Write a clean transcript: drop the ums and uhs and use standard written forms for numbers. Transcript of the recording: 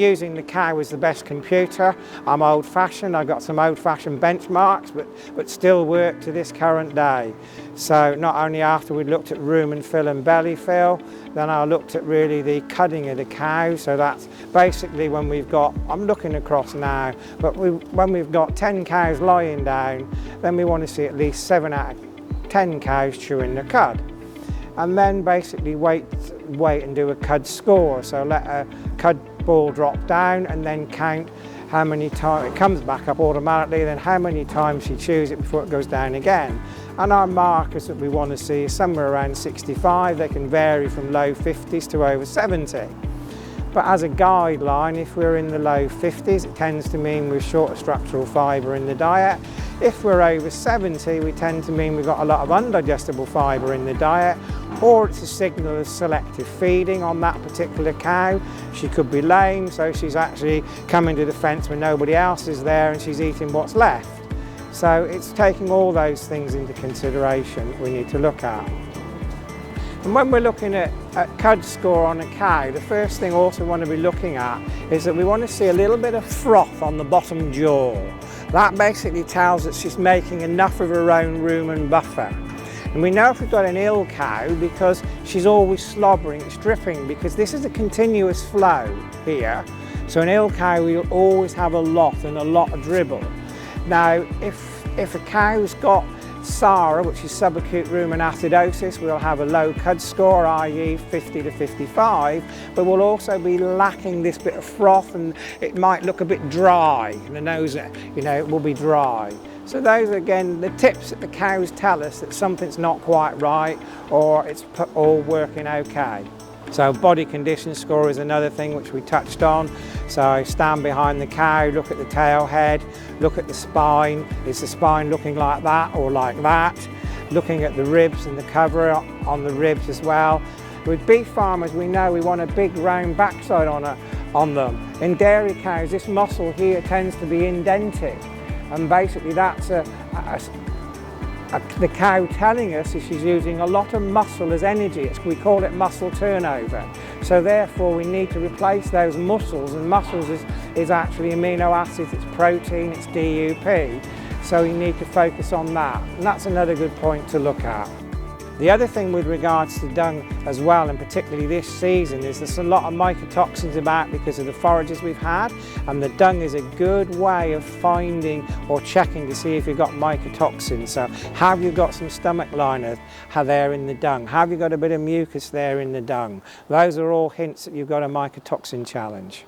using the cow as the best computer. I'm old-fashioned, I've got some old-fashioned benchmarks, but still work to this current day. So not only after we'd looked at rumen fill and belly fill, then I looked at really the cutting of the cow. So that's basically when we've got, I'm looking across now, but when we've got 10 cows lying down, then we want to see at least 7 out of 10 cows chewing the cud. And then basically wait and do a cud score. So let a cud ball drop down and then count how many times, it comes back up automatically, then how many times she chews it before it goes down again. And our markers that we want to see is somewhere around 65. They can vary from low 50s to over 70. But as a guideline, if we're in the low 50s, it tends to mean we're short of structural fibre in the diet. If we're over 70, we tend to mean we've got a lot of undigestible fibre in the diet, or it's a signal of selective feeding on that particular cow. She could be lame, so she's actually coming to the fence when nobody else is there and she's eating what's left. So it's taking all those things into consideration that we need to look at. And when we're looking at cud score on a cow, the first thing also we want to be looking at is that we want to see a little bit of froth on the bottom jaw. That basically tells us she's making enough of her own rumen buffer. And we know if we've got an ill cow because she's always slobbering, it's dripping, because this is a continuous flow here. So an ill cow will always have a lot of dribble. Now, if a cow's got SARA, which is subacute rumen acidosis, we'll have a low cud score, i.e. 50 to 55, but we'll also be lacking this bit of froth and it might look a bit dry. The nose, it will be dry. So those are, again, the tips that the cows tell us that something's not quite right or it's all working okay. So body condition score is another thing which we touched on. So stand behind the cow, look at the tail head, look at the spine. Is the spine looking like that or like that? Looking at the ribs and the cover on the ribs as well. With beef farmers, we know we want a big round backside on them. In dairy cows, this muscle here tends to be indented. And basically that's the cow telling us that she's using a lot of muscle as energy. We call it muscle turnover. So therefore we need to replace those muscles, and muscles is actually amino acids, it's protein, it's DUP. So you need to focus on that. And that's another good point to look at. The other thing with regards to dung as well, and particularly this season, is there's a lot of mycotoxins about because of the forages we've had, and the dung is a good way of finding or checking to see if you've got mycotoxins. So have you got some stomach liner there in the dung? Have you got a bit of mucus there in the dung? Those are all hints that you've got a mycotoxin challenge.